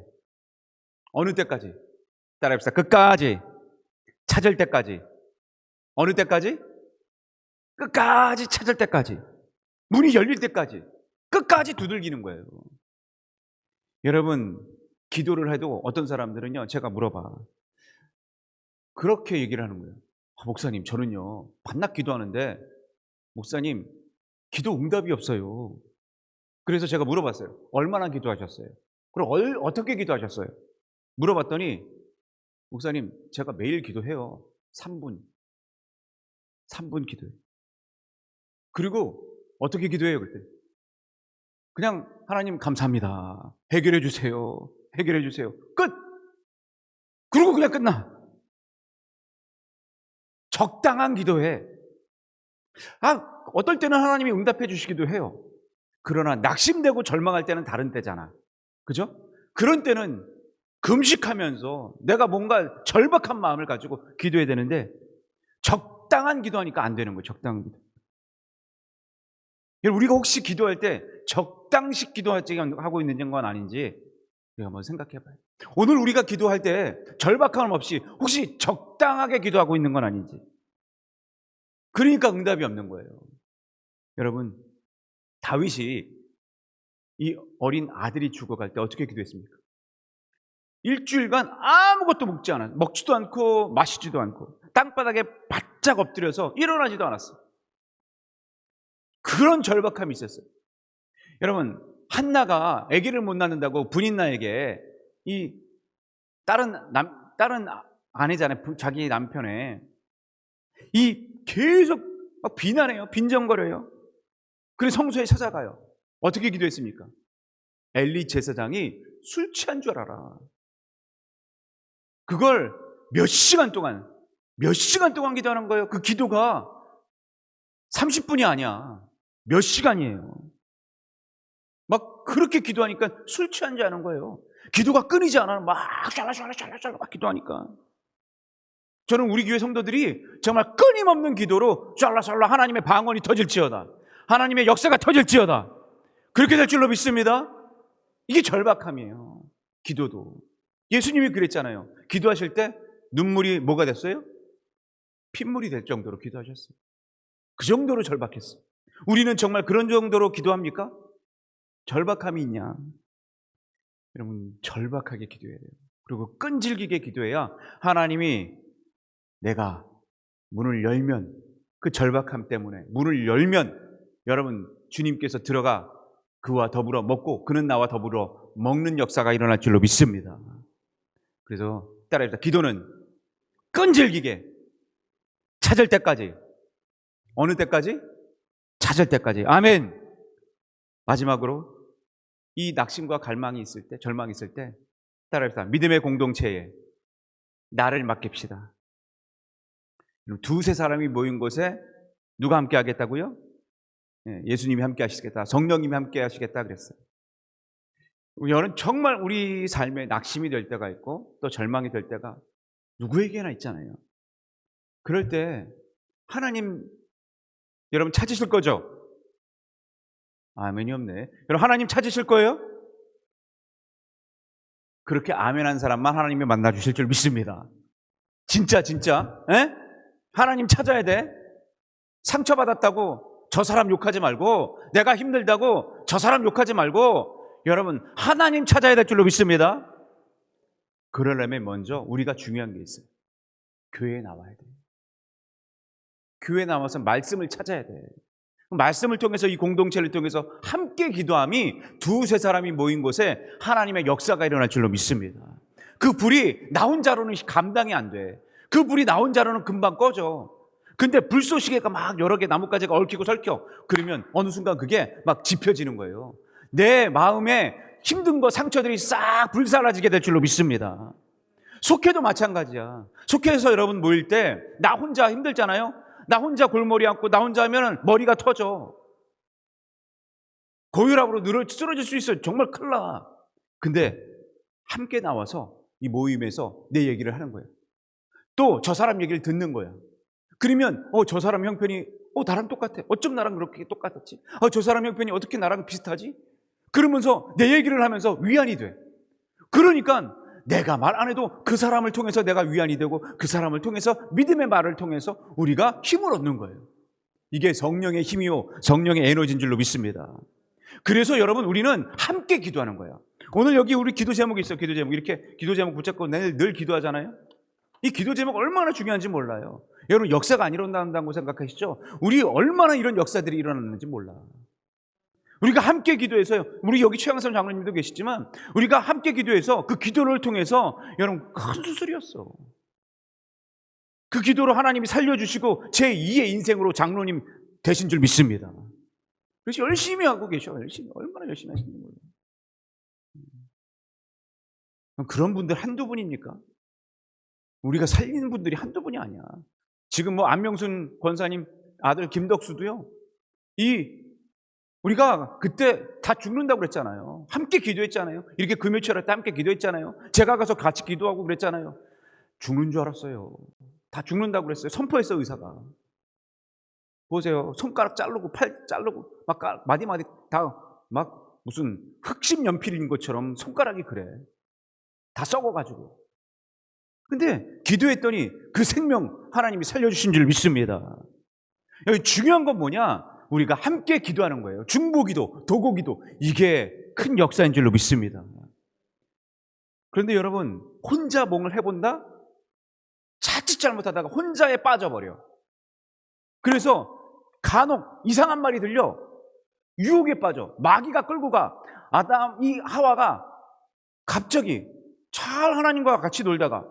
S1: 어느 때까지? 따라해봅시다. 끝까지. 찾을 때까지. 어느 때까지? 끝까지 찾을 때까지. 문이 열릴 때까지. 끝까지 두들기는 거예요. 여러분, 기도를 해도 어떤 사람들은요, 제가 물어봐. 그렇게 얘기를 하는 거예요. 목사님, 저는요, 반납 기도하는데, 목사님, 기도 응답이 없어요. 그래서 제가 물어봤어요. 얼마나 기도하셨어요? 그럼 어떻게 기도하셨어요? 물어봤더니, 목사님, 제가 매일 기도해요. 3분 기도해요. 그리고 어떻게 기도해요, 그때? 그냥 하나님 감사합니다. 해결해 주세요. 끝! 그리고 그냥 끝나. 적당한 기도해. 어떨 때는 하나님이 응답해 주시기도 해요. 그러나 낙심되고 절망할 때는 다른 때잖아. 그죠? 그런 때는 금식하면서 내가 뭔가 절박한 마음을 가지고 기도해야 되는데 적당한 기도하니까 안 되는 거예요. 적당한 기도. 우리가 혹시 기도할 때 적당식 기도하고 있는 건 아닌지 우리가 한번 생각해 봐요. 오늘 우리가 기도할 때 절박함 없이 혹시 적당하게 기도하고 있는 건 아닌지. 그러니까 응답이 없는 거예요. 여러분, 다윗이 이 어린 아들이 죽어갈 때 어떻게 기도했습니까? 일주일간 아무것도 먹지도 않고 마시지도 않고 땅바닥에 바짝 엎드려서 일어나지도 않았어요. 그런 절박함이 있었어요. 여러분, 한나가 아기를 못 낳는다고 분인나에게 이 다른 아내잖아요. 자기 남편의 이 계속 막 비난해요. 빈정거려요. 그래서 성소에 찾아가요. 어떻게 기도했습니까? 엘리 제사장이 술 취한 줄 알아라. 그걸 몇 시간 동안 기도하는 거예요. 그 기도가 30분이 아니야. 몇 시간이에요. 막 그렇게 기도하니까 술 취한 줄 아는 거예요. 기도가 끊이지 않아요. 막 샬라샬라 막 기도하니까. 저는 우리 교회 성도들이 정말 끊임없는 기도로 샬라샬라 하나님의 방언이 터질지어다, 하나님의 역사가 터질지어다, 그렇게 될 줄로 믿습니다. 이게 절박함이에요. 기도도. 예수님이 그랬잖아요. 기도하실 때 눈물이 뭐가 됐어요? 핏물이 될 정도로 기도하셨어요. 그 정도로 절박했어요. 우리는 정말 그런 정도로 기도합니까? 절박함이 있냐? 여러분, 절박하게 기도해야 돼요. 그리고 끈질기게 기도해야 하나님이 내가 문을 열면, 그 절박함 때문에 문을 열면 여러분, 주님께서 들어가 그와 더불어 먹고 그는 나와 더불어 먹는 역사가 일어날 줄로 믿습니다. 그래서 따라합시다. 기도는 끈질기게 찾을 때까지. 어느 때까지? 찾을 때까지. 아멘. 마지막으로 이 낙심과 갈망이 있을 때, 절망이 있을 때 따라합시다. 믿음의 공동체에 나를 맡깁시다. 두세 사람이 모인 곳에 누가 함께 하겠다고요? 예수님이 함께 하시겠다, 성령님이 함께 하시겠다 그랬어요. 여러분, 정말 우리 삶에 낙심이 될 때가 있고 또 절망이 될 때가 누구에게나 있잖아요. 그럴 때 하나님 여러분 찾으실 거죠? 아멘이 없네. 여러분, 하나님 찾으실 거예요? 그렇게 아멘한 사람만 하나님이 만나주실 줄 믿습니다. 진짜 에? 하나님 찾아야 돼. 상처받았다고 저 사람 욕하지 말고, 내가 힘들다고 저 사람 욕하지 말고, 여러분, 하나님 찾아야 될 줄로 믿습니다. 그러려면 먼저 우리가 중요한 게 있어요. 교회에 나와야 돼. 교회에 나와서 말씀을 찾아야 돼. 말씀을 통해서, 이 공동체를 통해서 함께 기도함이 두세 사람이 모인 곳에 하나님의 역사가 일어날 줄로 믿습니다. 그 불이 나 혼자로는 감당이 안 돼. 그 불이 나 혼자로는 금방 꺼져. 근데 불쏘시개가 막 여러 개 나뭇가지가 얽히고 설켜. 그러면 어느 순간 그게 막 지펴지는 거예요. 내 마음에 힘든 거, 상처들이 싹 불사라지게 될 줄로 믿습니다. 속회도 마찬가지야. 속회에서 여러분 모일 때 나 혼자 힘들잖아요. 나 혼자 골머리 앉고 나 혼자 하면 머리가 터져. 고혈압으로 쓰러질 수 있어요. 정말 큰일 나. 근데 함께 나와서 이 모임에서 내 얘기를 하는 거예요. 또 저 사람 얘기를 듣는 거야. 그러면 저 사람 형편이 나랑 똑같아. 어쩜 나랑 그렇게 똑같았지? 저 사람 형편이 어떻게 나랑 비슷하지? 그러면서 내 얘기를 하면서 위안이 돼. 그러니까 내가 말 안 해도 그 사람을 통해서 내가 위안이 되고, 그 사람을 통해서 믿음의 말을 통해서 우리가 힘을 얻는 거예요. 이게 성령의 힘이요, 성령의 에너지인 줄로 믿습니다. 그래서 여러분, 우리는 함께 기도하는 거예요. 오늘 여기 우리 기도 제목이 있어요. 기도 제목. 이렇게 기도 제목 붙잡고 늘 기도하잖아요. 이 기도 제목 얼마나 중요한지 몰라요. 여러분, 역사가 안 일어난다고 생각하시죠? 우리 얼마나 이런 역사들이 일어났는지 몰라. 우리가 함께 기도해서요. 우리 여기 최양선 장로님도 계시지만 우리가 함께 기도해서 그 기도를 통해서 여러분 큰 수술이었어. 그 기도로 하나님이 살려주시고 제2의 인생으로 장로님 되신 줄 믿습니다. 그래서 열심히 하고 계셔. 얼마나 열심히 하시는 거예요. 그런 분들 한두 분입니까? 우리가 살리는 분들이 한두 분이 아니야. 지금 안명순 권사님 아들 김덕수도요. 우리가 그때 다 죽는다고 그랬잖아요. 함께 기도했잖아요. 이렇게 금요철에 때 함께 기도했잖아요. 제가 가서 같이 기도하고 그랬잖아요. 죽는 줄 알았어요. 다 죽는다고 그랬어요. 선포했어요, 의사가. 보세요. 손가락 자르고 팔 자르고 막 마디마디 다 막 무슨 흑심 연필인 것처럼 손가락이 그래. 다 썩어가지고. 근데 기도했더니 그 생명 하나님이 살려주신 줄 믿습니다. 여기 중요한 건 뭐냐? 우리가 함께 기도하는 거예요. 중보기도, 도고기도. 이게 큰 역사인 줄로 믿습니다. 그런데 여러분, 혼자 뭔가를 해본다? 자칫 잘못하다가 혼자에 빠져버려. 그래서 간혹 이상한 말이 들려. 유혹에 빠져. 마귀가 끌고 가. 이 하와가 갑자기 잘 하나님과 같이 놀다가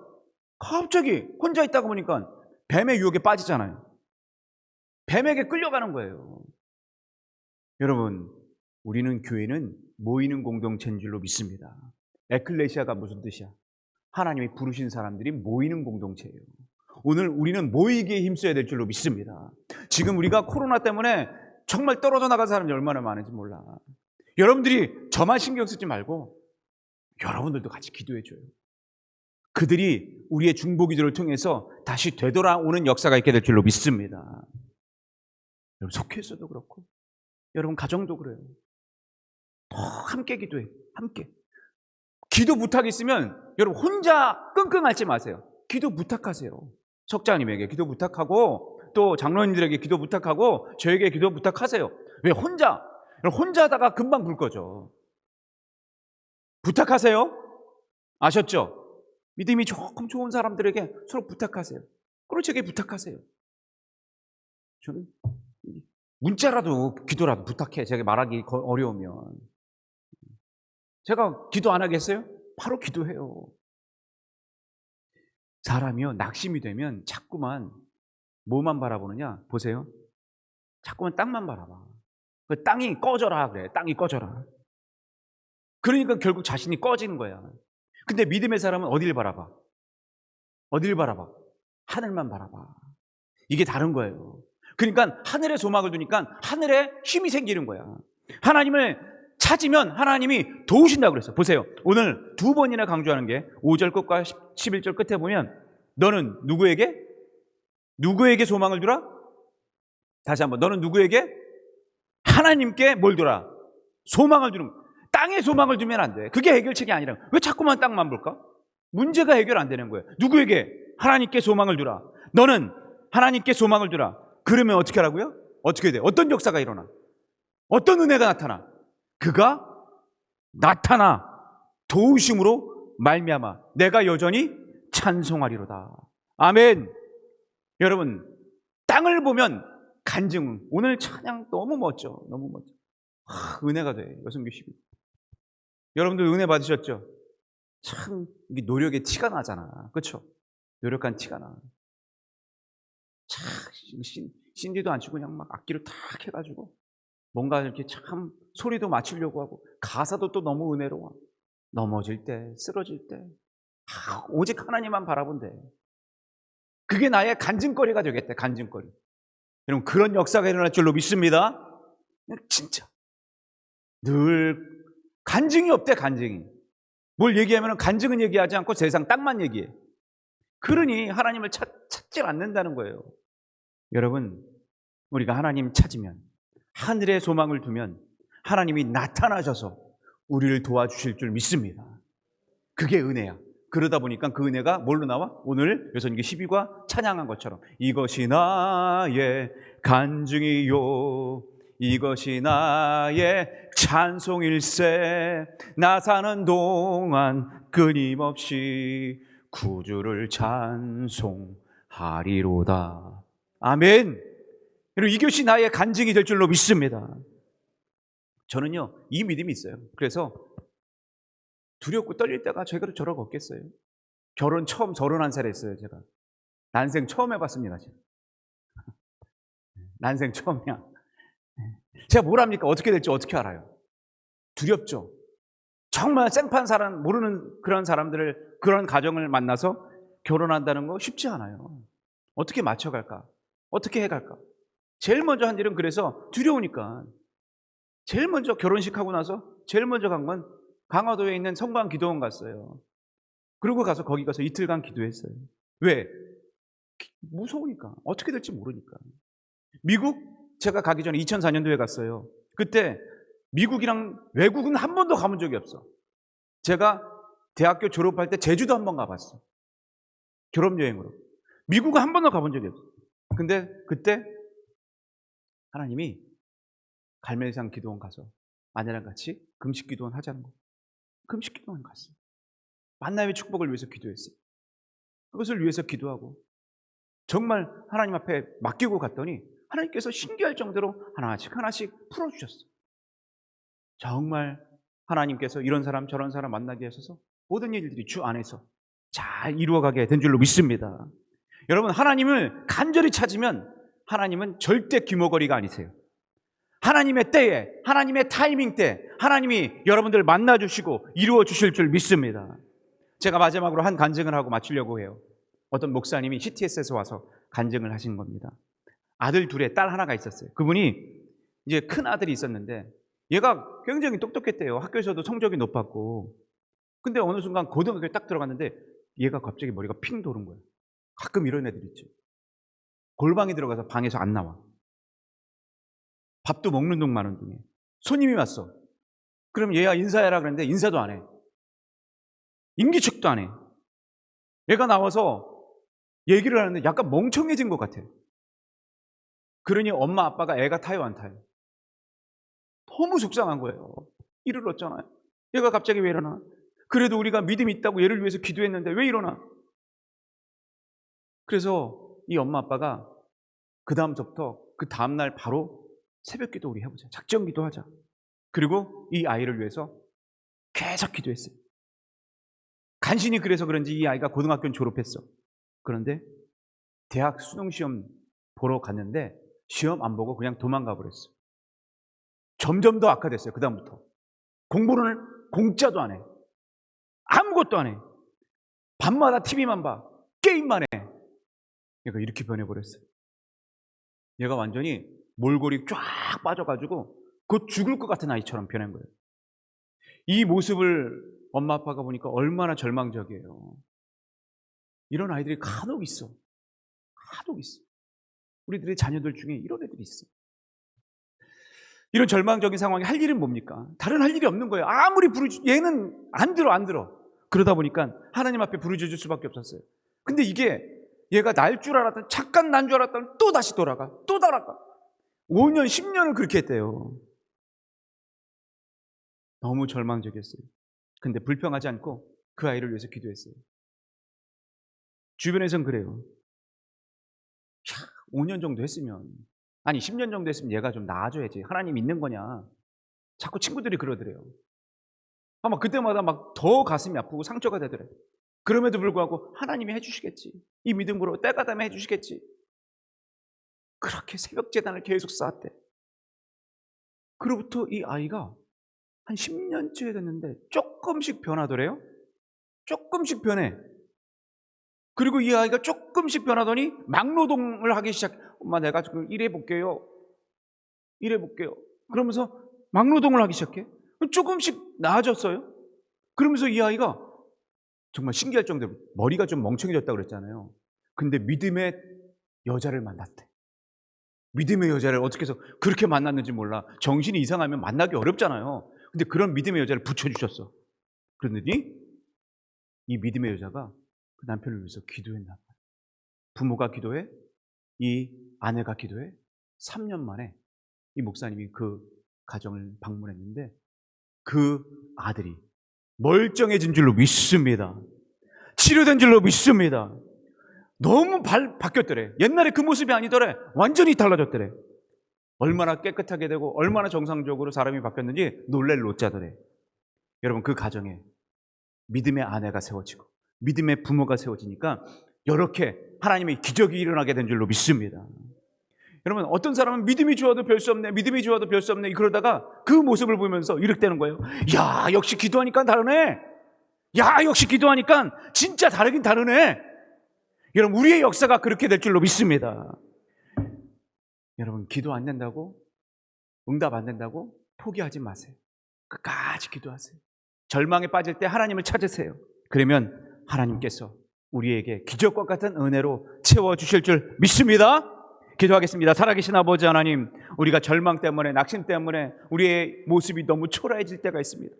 S1: 갑자기 혼자 있다가 보니까 뱀의 유혹에 빠지잖아요. 뱀에게 끌려가는 거예요. 여러분, 우리는 교회는 모이는 공동체인 줄로 믿습니다. 에클레시아가 무슨 뜻이야? 하나님이 부르신 사람들이 모이는 공동체예요. 오늘 우리는 모이기에 힘써야 될 줄로 믿습니다. 지금 우리가 코로나 때문에 정말 떨어져 나간 사람이 얼마나 많은지 몰라. 여러분들이 저만 신경 쓰지 말고 여러분들도 같이 기도해 줘요. 그들이 우리의 중보기도를 통해서 다시 되돌아오는 역사가 있게 될 줄로 믿습니다. 여러분, 속회에서도 그렇고 여러분 가정도 그래요. 더 함께 기도해. 함께. 기도 부탁 있으면 여러분 혼자 끙끙 앓지 마세요. 기도 부탁하세요. 석자님에게 기도 부탁하고 또 장로님들에게 기도 부탁하고 저에게 기도 부탁하세요. 왜 혼자 하다가 금방 불 거죠. 부탁하세요. 아셨죠? 믿음이 조금 좋은 사람들에게 서로 부탁하세요. 그리고 제게 부탁하세요. 저는 문자라도 기도라도 부탁해. 제가 말하기 어려우면. 제가 기도 안 하겠어요? 바로 기도해요. 사람이요, 낙심이 되면 자꾸만 뭐만 바라보느냐? 보세요. 자꾸만 땅만 바라봐. 그 땅이 꺼져라 그래. 땅이 꺼져라. 그러니까 결국 자신이 꺼지는 거야. 근데 믿음의 사람은 어디를 바라봐? 어디를 바라봐? 하늘만 바라봐. 이게 다른 거예요. 그러니까 하늘에 소망을 두니까 하늘에 힘이 생기는 거야. 하나님을 찾으면 하나님이 도우신다고 그랬어요. 보세요. 오늘 두 번이나 강조하는 게 5절 끝과 11절 끝에 보면 너는 누구에게 소망을 두라? 다시 한번. 너는 누구에게? 하나님께 뭘 두라? 소망을 두는 거야. 땅에 소망을 두면 안 돼. 그게 해결책이 아니라. 왜 자꾸만 땅만 볼까? 문제가 해결 안 되는 거예요. 누구에게? 하나님께 소망을 두라. 너는 하나님께 소망을 두라. 그러면 어떻게 하라고요? 어떻게 돼? 어떤 역사가 일어나? 어떤 은혜가 나타나? 그가 나타나 도우심으로 말미암아 내가 여전히 찬송하리로다. 아멘. 여러분, 땅을 보면 간증. 오늘 찬양 너무 멋져. 너무 멋져. 은혜가 돼. 여성교 12. 여러분들 은혜 받으셨죠? 참 노력의 티가 나잖아. 그렇죠? 노력한 티가 나. 참 신디도 안 치고 그냥 막 악기로 탁 해가지고 뭔가 이렇게 참 소리도 맞추려고 하고 가사도 또 너무 은혜로워. 넘어질 때, 쓰러질 때 오직 하나님만 바라본대. 그게 나의 간증거리가 되겠대. 간증거리. 여러분, 그런 역사가 일어날 줄로 믿습니다. 진짜 늘 간증이 없대. 간증이 뭘 얘기하면 간증은 얘기하지 않고 세상 땅만 얘기해. 그러니 하나님을 찾지 않는다는 거예요. 여러분, 우리가 하나님 찾으면, 하늘에 소망을 두면 하나님이 나타나셔서 우리를 도와주실 줄 믿습니다. 그게 은혜야. 그러다 보니까 그 은혜가 뭘로 나와? 오늘 요선기 12과 찬양한 것처럼 이것이 나의 간증이요, 이것이 나의 찬송일세, 나 사는 동안 끊임없이 구주를 찬송하리로다. 아멘. 여러분, 이것이 나의 간증이 될 줄로 믿습니다. 저는요, 이 믿음이 있어요. 그래서 두렵고 떨릴 때가 저러고 없겠어요. 결혼 처음 31살에 했어요. 제가 난생 처음 해봤습니다. 제가. 난생 처음이야. 제가 뭘 합니까? 어떻게 될지 어떻게 알아요? 두렵죠. 정말 생판 사람, 모르는 그런 사람들을, 그런 가정을 만나서 결혼한다는 거 쉽지 않아요. 어떻게 맞춰갈까? 어떻게 해갈까? 제일 먼저 한 일은, 그래서 두려우니까 제일 먼저 결혼식 하고 나서 제일 먼저 간 건 강화도에 있는 성광 기도원 갔어요. 그리고 거기 가서 이틀간 기도했어요. 왜? 무서우니까. 어떻게 될지 모르니까. 미국 제가 가기 전에 2004년도에 갔어요. 그때 미국이랑 외국은 한 번도 가본 적이 없어. 제가 대학교 졸업할 때 제주도 한 번 가봤어. 졸업여행으로. 미국은 한 번도 가본 적이 없어. 근데 그때 하나님이 갈멜산 기도원 가서 아내랑 같이 금식 기도원 하자는 거. 금식 기도원 갔어요. 만남의 축복을 위해서 기도했어요. 그것을 위해서 기도하고 정말 하나님 앞에 맡기고 갔더니 하나님께서 신기할 정도로 하나씩 하나씩 풀어주셨어요. 정말 하나님께서 이런 사람 저런 사람 만나게 하셔서 모든 일들이 주 안에서 잘 이루어가게 된 줄로 믿습니다. 여러분, 하나님을 간절히 찾으면 하나님은 절대 규모거리가 아니세요. 하나님의 때에, 하나님의 타이밍 때 하나님이 여러분들 만나주시고 이루어 주실 줄 믿습니다. 제가 마지막으로 한 간증을 하고 마치려고 해요. 어떤 목사님이 CTS에서 와서 간증을 하신 겁니다. 아들 둘에 딸 하나가 있었어요. 그분이 이제 큰 아들이 있었는데 얘가 굉장히 똑똑했대요. 학교에서도 성적이 높았고. 근데 어느 순간 고등학교에 딱 들어갔는데 얘가 갑자기 머리가 핑 도는 거예요. 가끔 이런 애들 있죠. 골방에 들어가서 방에서 안 나와. 밥도 먹는 둥 마는 둥에. 손님이 왔어. 그럼 얘가 인사해라 그랬는데 인사도 안 해. 임기척도 안 해. 얘가 나와서 얘기를 하는데 약간 멍청해진 것 같아. 그러니 엄마 아빠가 애가 타요 안 타요? 너무 속상한 거예요. 일을 얻잖아요. 얘가 갑자기 왜 이러나? 그래도 우리가 믿음이 있다고 얘를 위해서 기도했는데 왜 이러나? 그래서 이 엄마 아빠가 그 다음서부터 그 다음날 바로 새벽 기도 우리 해보자. 작정 기도하자. 그리고 이 아이를 위해서 계속 기도했어요. 간신히 그래서 그런지 이 아이가 고등학교는 졸업했어. 그런데 대학 수능시험 보러 갔는데 시험 안 보고 그냥 도망가 버렸어. 점점 더 악화됐어요. 그 다음부터 공부는 공짜도 안 해. 아무것도 안 해. 밤마다 TV만 봐. 게임만 해. 얘가 이렇게 변해버렸어요. 얘가 완전히 몰골이 쫙 빠져가지고 곧 죽을 것 같은 아이처럼 변한 거예요. 이 모습을 엄마 아빠가 보니까 얼마나 절망적이에요. 이런 아이들이 간혹 있어. 간혹 있어. 우리들의 자녀들 중에 이런 애들이 있어. 이런 절망적인 상황에 할 일은 뭡니까? 다른 할 일이 없는 거예요. 아무리 얘는 안 들어. 그러다 보니까 하나님 앞에 부르짖을 수밖에 없었어요. 근데 이게 얘가 날 줄 알았더니 잠깐 난 줄 알았더니 또 다시 돌아가. 5년, 10년을 그렇게 했대요. 너무 절망적이었어요. 근데 불평하지 않고 그 아이를 위해서 기도했어요. 주변에선 그래요. 5년 정도 했으면, 아니 10년 정도 했으면 얘가 좀 나아져야지. 하나님 있는 거냐. 자꾸 친구들이 그러더래요. 아마 그때마다 막 더 가슴이 아프고 상처가 되더래요. 그럼에도 불구하고 하나님이 해주시겠지. 이 믿음으로 때가 되면 해주시겠지. 그렇게 새벽 제단을 계속 쌓았대. 그로부터 이 아이가 한 10년째 됐는데 조금씩 변하더래요. 조금씩 변해. 그리고 이 아이가 조금씩 변하더니 막노동을 하기 시작. 엄마 내가 지금 일해볼게요. 그러면서 막노동을 하기 시작해. 조금씩 나아졌어요. 그러면서 이 아이가 정말 신기할 정도로 머리가 좀 멍청해졌다고 그랬잖아요. 근데 믿음의 여자를 만났대. 믿음의 여자를 어떻게 해서 그렇게 만났는지 몰라. 정신이 이상하면 만나기 어렵잖아요. 근데 그런 믿음의 여자를 붙여주셨어. 그러더니 이 믿음의 여자가 그 남편을 위해서 기도했나 봐요. 부모가 기도해, 이 아내가 기도해. 3년 만에 이 목사님이 그 가정을 방문했는데 그 아들이 멀쩡해진 줄로 믿습니다. 치료된 줄로 믿습니다. 너무 바뀌었더래. 옛날에 그 모습이 아니더래. 완전히 달라졌더래. 얼마나 깨끗하게 되고 얼마나 정상적으로 사람이 바뀌었는지 놀랄 노자더래. 여러분, 그 가정에 믿음의 아내가 세워지고 믿음의 부모가 세워지니까 이렇게 하나님의 기적이 일어나게 된 줄로 믿습니다. 여러분, 어떤 사람은 믿음이 좋아도 별 수 없네, 믿음이 좋아도 별 수 없네, 그러다가 그 모습을 보면서 이렇게 되는 거예요. 야, 역시 기도하니까 다르네. 야, 역시 기도하니까 진짜 다르긴 다르네. 여러분, 우리의 역사가 그렇게 될 줄로 믿습니다. 여러분, 기도 안 된다고, 응답 안 된다고 포기하지 마세요. 끝까지 기도하세요. 절망에 빠질 때 하나님을 찾으세요. 그러면 하나님께서 우리에게 기적과 같은 은혜로 채워주실 줄 믿습니다. 기도하겠습니다. 살아계신 아버지 하나님, 우리가 절망 때문에, 낙심 때문에 우리의 모습이 너무 초라해질 때가 있습니다.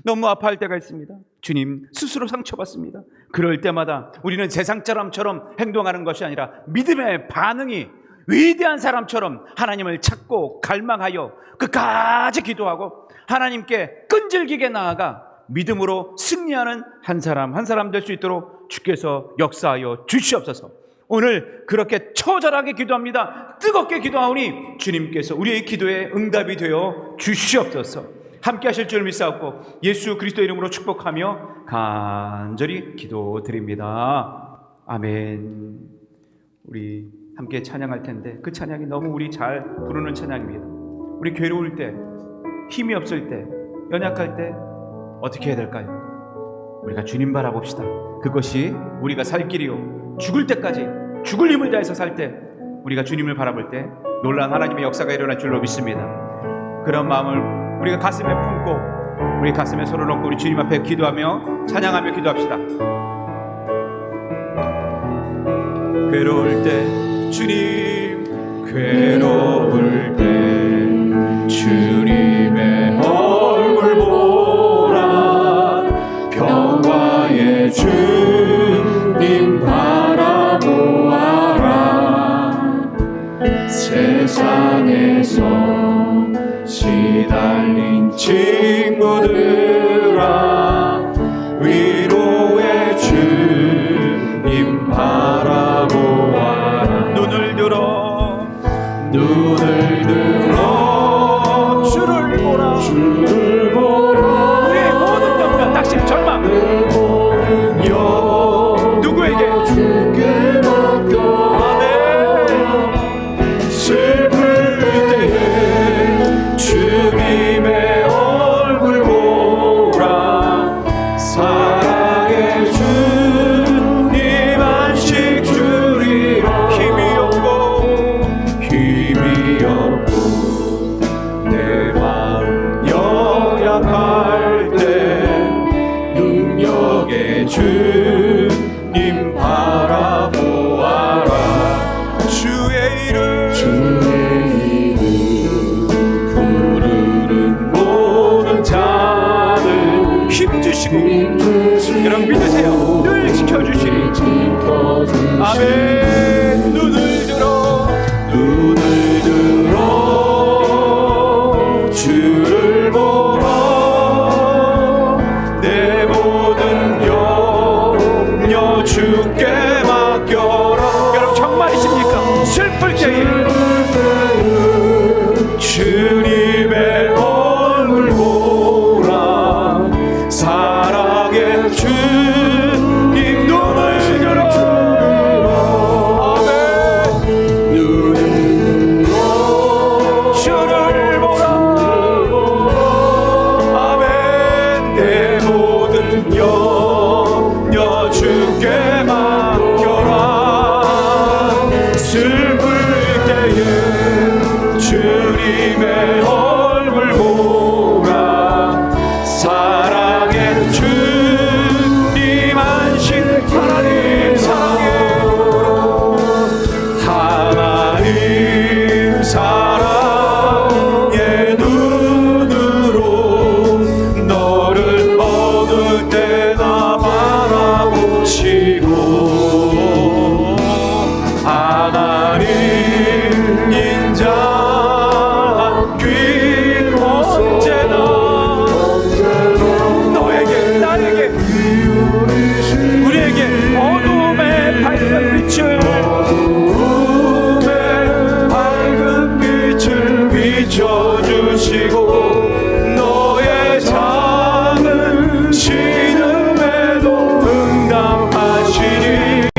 S1: 너무 아파할 때가 있습니다. 주님, 스스로 상처받습니다. 그럴 때마다 우리는 세상 사람처럼 행동하는 것이 아니라 믿음의 반응이 위대한 사람처럼 하나님을 찾고 갈망하여 끝까지 기도하고 하나님께 끈질기게 나아가 믿음으로 승리하는 한 사람 한 사람 될 수 있도록 주께서 역사하여 주시옵소서. 오늘 그렇게 처절하게 기도합니다. 뜨겁게 기도하오니 주님께서 우리의 기도에 응답이 되어 주시옵소서. 함께 하실 줄 믿사옵고 예수 그리스도 이름으로 축복하며 간절히 기도드립니다. 아멘. 우리 함께 찬양할 텐데 그 찬양이 너무 우리 잘 부르는 찬양입니다. 우리 괴로울 때, 힘이 없을 때, 연약할 때 어떻게 해야 될까요? 우리가 주님 바라봅시다. 그것이 우리가 살 길이요, 죽을 때까지 죽을 힘을 다해서 살 때 우리가 주님을 바라볼 때 놀라운 하나님의 역사가 일어날 줄로 믿습니다. 그런 마음을 우리가 가슴에 품고 우리 가슴에 손을 얹고 우리 주님 앞에 기도하며 찬양하며 기도합시다. 괴로울 때 주님, 괴로울 때 주님의 얼굴 보라. 평화의 주님 바라보아라. 세상에서 시달린 친구들아, 위로의 주님 바라보아라. 눈을 들어 주를 보라. 우리의 모든 염려, 낙심, 절망 누구에게? 아멘. 슬플 때에 주님의 얼굴 보라. 사랑의 주님 안식 주리라. 힘이 없고 내 마음 연약할 때 능력의 주님 바라보아라. 주의 이름 부르는 모든 자들 힘주시고 여러분 믿으세요. 늘 지켜주시리. 아멘. 눈을 들어 주를 보라. 내 모든 염려 주께 맡겨라. 여러분 정말이십니까? 슬플 때에 주님의 얼굴 보라. 사랑의 주님 눈을 들어. 주님의 얼굴 보라. 사랑의 주님 안식 하나님 사랑의 눈으로 너를 어느 때나 바라보시고 하나님 인자 우리에게 어둠의 밝은 빛을 비춰주시고 너의 작은 신음에도 응답하시니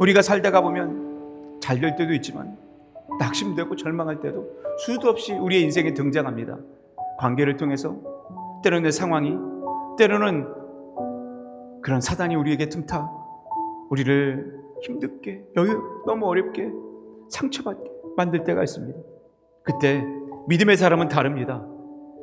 S1: 우리가 살다가 보면 잘 될 때도 있지만 낙심되고 절망할 때도 수도 없이 우리의 인생에 등장합니다. 관계를 통해서, 때로는 내 상황이, 때로는 그런 사단이 우리에게 틈타 우리를 힘들게, 너무 어렵게, 상처받게 만들 때가 있습니다. 그때 믿음의 사람은 다릅니다.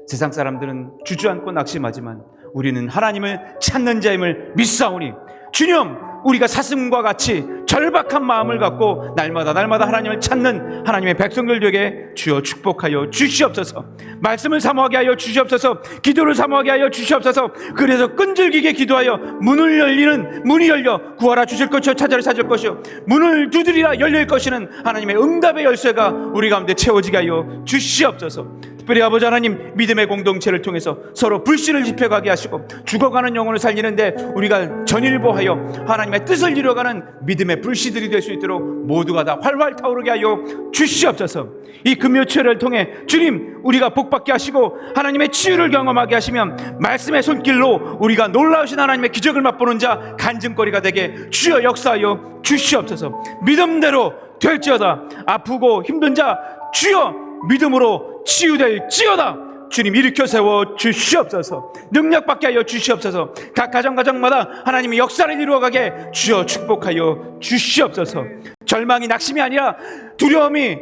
S1: 세상 사람들은 주저앉고 낙심하지만 우리는 하나님을 찾는 자임을 믿사오니 주님, 우리가 사슴과 같이 절박한 마음을 갖고 날마다 하나님을 찾는 하나님의 백성들 되게 주여 축복하여 주시옵소서. 말씀을 사모하게 하여 주시옵소서. 기도를 사모하게 하여 주시옵소서. 그래서 끈질기게 기도하여 문이 열려 구하라 주실 것이요 찾아라 찾을 것이요 문을 두드리라 열릴 것이는 하나님의 응답의 열쇠가 우리 가운데 채워지게 하여 주시옵소서. 특별히 아버지 하나님, 믿음의 공동체를 통해서 서로 불신을 지펴가게 하시고 죽어가는 영혼을 살리는데 우리가 전일보하여 하나님의 뜻을 이루어가는 믿음의 불씨들이 될 수 있도록 모두가 다 활활 타오르게 하여 주시옵소서. 이 금요철을 통해 주님, 우리가 복받게 하시고 하나님의 치유를 경험하게 하시면 말씀의 손길로 우리가 놀라우신 하나님의 기적을 맛보는 자 간증거리가 되게 주여 역사하여 주시옵소서. 믿음대로 될지어다. 아프고 힘든 자 주여 믿음으로 치유될지어다. 주님 일으켜 세워 주시옵소서. 능력받게 하여 주시옵소서. 각 가정마다 하나님의 역사를 이루어가게 주여 축복하여 주시옵소서. 절망이 낙심이 아니라 두려움이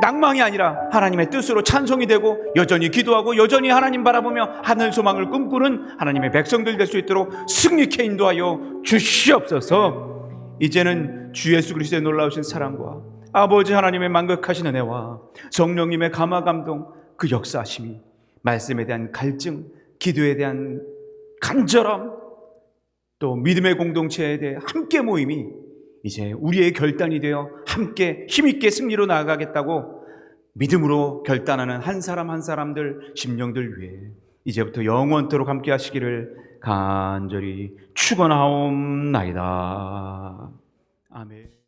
S1: 낭망이 아니라 하나님의 뜻으로 찬송이 되고 여전히 기도하고 여전히 하나님 바라보며 하늘 소망을 꿈꾸는 하나님의 백성들 될 수 있도록 승리케 인도하여 주시옵소서. 이제는 주 예수 그리스도의 놀라우신 사랑과 아버지 하나님의 만극하신 은혜와 성령님의 감화 감동, 그 역사하심이 말씀에 대한 갈증, 기도에 대한 간절함, 또 믿음의 공동체에 대해 함께 모임이 이제 우리의 결단이 되어 함께 힘있게 승리로 나아가겠다고 믿음으로 결단하는 한 사람 한 사람들 심령들 위해 이제부터 영원토록 함께 하시기를 간절히 축원하옵나이다. 아멘.